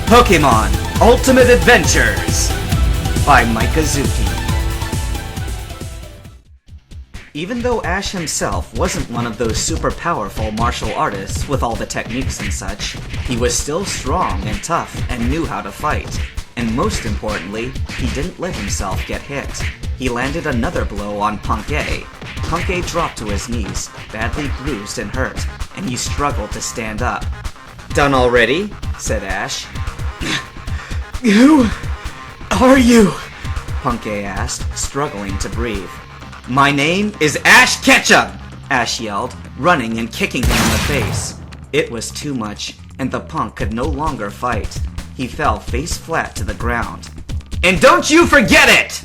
Pokemon Ultimate Adventures by Mikazuki. Even though Ash himself wasn't one of those super powerful martial artists with all the techniques and such, he was still strong and tough and knew how to fight. And most importantly, he didn't let himself get hit. He landed another blow on Punk A. Punk A dropped to his knees, badly bruised and hurt, and he struggled to stand up. "Done already?" said Ash. Who are you? Punk A asked, struggling to breathe. "My name is Ash Ketchum!" Ash yelled, running and kicking him in the face. It was too much, and the punk could no longer fight. He fell face flat to the ground. "And don't you forget it!"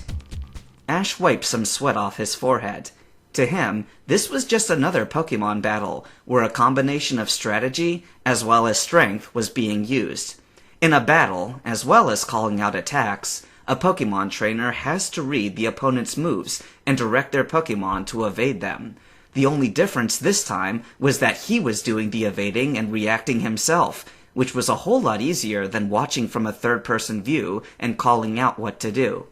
Ash wiped some sweat off his forehead. To him, this was just another Pokemon battle, where a combination of strategy as well as strength was being used. In a battle, as well as calling out attacks, a Pokemon trainer has to read the opponent's moves and direct their Pokemon to evade them. The only difference this time was that he was doing the evading and reacting himself, which was a whole lot easier than watching from a third-person view and calling out what to do.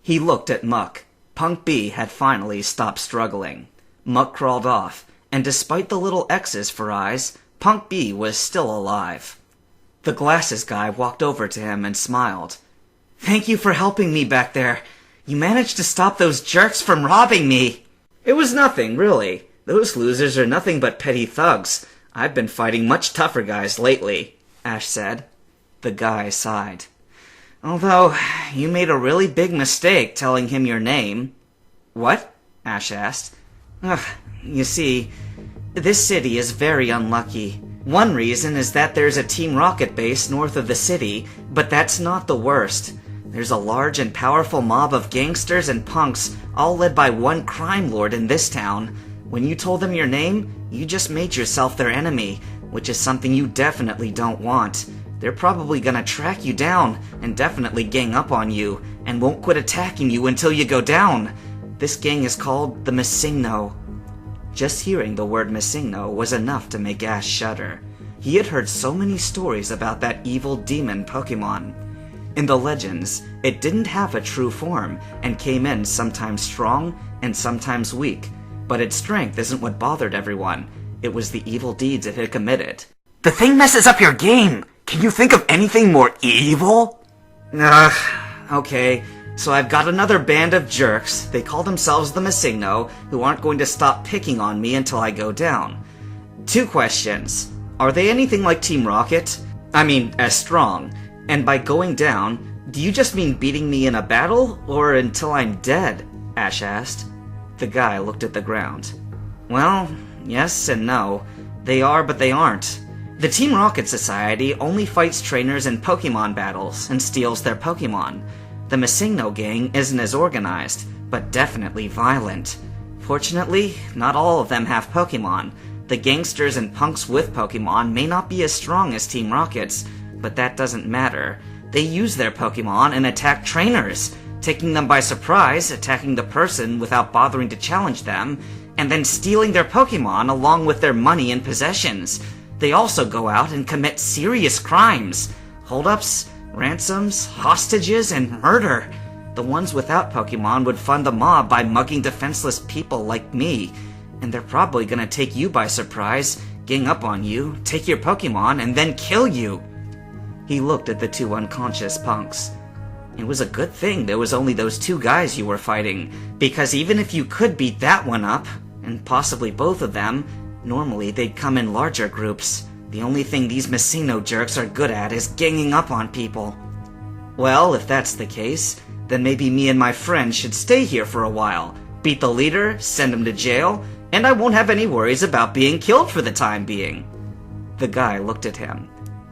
He looked at Muck. Punk B had finally stopped struggling. Muck crawled off, and despite the little X's for eyes, Punk B was still alive. The glasses guy walked over to him and smiled. "Thank you for helping me back there. You managed to stop those jerks from robbing me." "It was nothing, really. Those losers are nothing but petty thugs. I've been fighting much tougher guys lately," Ash said. The guy sighed. "Although, you made a really big mistake telling him your name." "What?" Ash asked. You see, this city is very unlucky. One reason is that there's a Team Rocket base north of the city, but that's not the worst. There's a large and powerful mob of gangsters and punks, all led by one crime lord in this town. When you told them your name, you just made yourself their enemy, which is something you definitely don't want. They're probably gonna track you down and definitely gang up on you, and won't quit attacking you until you go down. This gang is called the Missingno. Just hearing the word Missingno was enough to make Ash shudder. He had heard so many stories about that evil demon Pokemon. In the legends, it didn't have a true form, and came in sometimes strong and sometimes weak. But its strength isn't what bothered everyone. It was the evil deeds it had committed. The thing messes up your game. Can you think of anything more evil? Okay. So I've got another band of jerks, they call themselves the Missingno, who aren't going to stop picking on me until I go down. 2 questions. Are they anything like Team Rocket? I mean, as strong. And by going down, do you just mean beating me in a battle, or until I'm dead? Ash asked. The guy looked at the ground. Well, yes and no. They are, but they aren't. The Team Rocket Society only fights trainers in Pokemon battles and steals their Pokemon. The Missingno gang isn't as organized, but definitely violent. Fortunately, not all of them have Pokemon. The gangsters and punks with Pokemon may not be as strong as Team Rocket's, but that doesn't matter. They use their Pokemon and attack trainers, taking them by surprise, attacking the person without bothering to challenge them, and then stealing their Pokemon along with their money and possessions. They also go out and commit serious crimes. Hold-ups, ransoms, hostages, and murder. The ones without Pokemon would fund the mob by mugging defenseless people like me. And they're probably gonna take you by surprise, gang up on you, take your Pokemon, and then kill you. He looked at the 2 unconscious punks. It was a good thing there was only those 2 guys you were fighting, because even if you could beat that one up, and possibly both of them, normally they'd come in larger groups. The only thing these Missingno jerks are good at is ganging up on people. Well, if that's the case, then maybe me and my friends should stay here for a while, beat the leader, send him to jail, and I won't have any worries about being killed for the time being. The guy looked at him.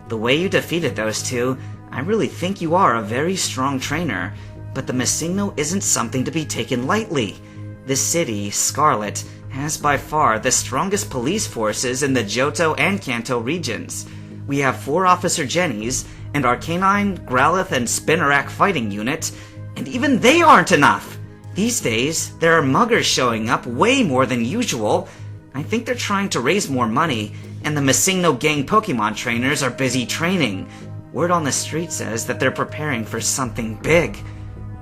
The way you defeated those 2, I really think you are a very strong trainer, but the Missingno isn't something to be taken lightly. This city, Scarlet, has by far the strongest police forces in the Johto and Kanto regions. We have 4 Officer Jennies, and our Canine, Growlithe, and Spinarak fighting unit, and even they aren't enough! These days, there are muggers showing up way more than usual. I think they're trying to raise more money, and the Missingno gang Pokemon trainers are busy training. Word on the street says that they're preparing for something big.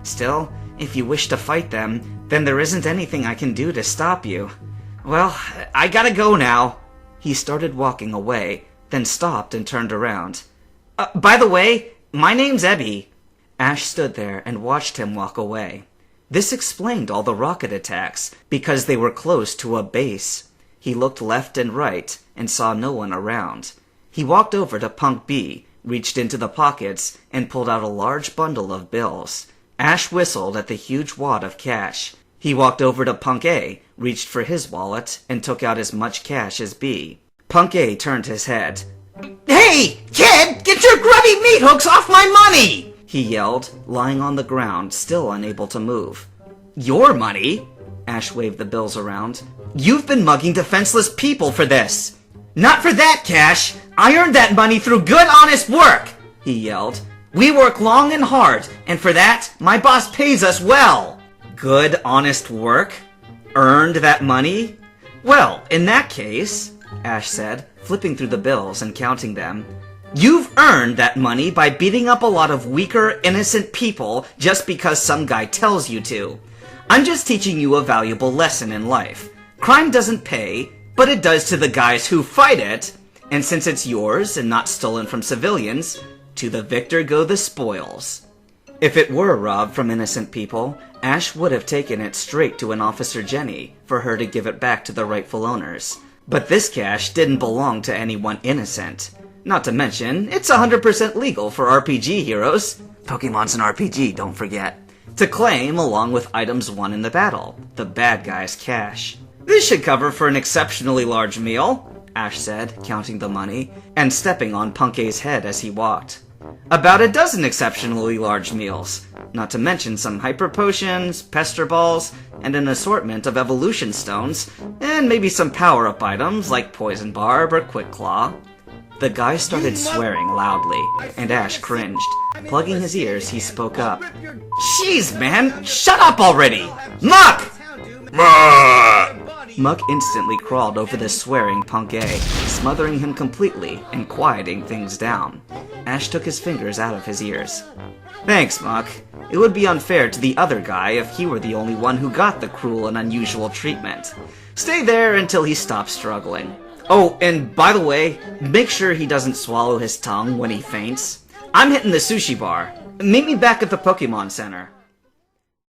Still, if you wish to fight them, then there isn't anything I can do to stop you. Well, I gotta go now. He started walking away, then stopped and turned around. By the way, my name's Ebby. Ash stood there and watched him walk away. This explained all the rocket attacks, because they were close to a base. He looked left and right and saw no one around. He walked over to Punk B, reached into the pockets, and pulled out a large bundle of bills. Ash whistled at the huge wad of cash. He walked over to Punk A, reached for his wallet, and took out as much cash as B. Punk A turned his head. "Hey, kid! Get your grubby meat hooks off my money!" he yelled, lying on the ground, still unable to move. "Your money?" Ash waved the bills around. "You've been mugging defenseless people for this." "Not for that, Cash! I earned that money through good, honest work!" he yelled. "We work long and hard, and for that, my boss pays us well." Good, honest work? Earned that money? Well, in that case, Ash said, flipping through the bills and counting them, you've earned that money by beating up a lot of weaker, innocent people just because some guy tells you to. I'm just teaching you a valuable lesson in life. Crime doesn't pay, but it does to the guys who fight it, and since it's yours and not stolen from civilians, to the victor go the spoils. If it were robbed from innocent people, Ash would have taken it straight to an Officer Jenny for her to give it back to the rightful owners. But this cash didn't belong to anyone innocent. Not to mention, it's 100% legal for RPG heroes, Pokemon's an RPG, don't forget, to claim along with items won in the battle, the bad guy's cash. This should cover for an exceptionally large meal, Ash said, counting the money, and stepping on Punk A's head as he walked. About a dozen exceptionally large meals, not to mention some hyper potions, pester balls, and an assortment of evolution stones, and maybe some power-up items like Poison Barb or Quick Claw. The guy started swearing loudly, and Ash cringed. Plugging his ears, he spoke up. Jeez, man! Shut up already! Muck! Muck instantly crawled over the swearing Punk A, smothering him completely and quieting things down. Ash took his fingers out of his ears. Thanks, Muck. It would be unfair to the other guy if he were the only one who got the cruel and unusual treatment. Stay there until he stops struggling. Oh, and by the way, make sure he doesn't swallow his tongue when he faints. I'm hitting the sushi bar. Meet me back at the Pokemon Center.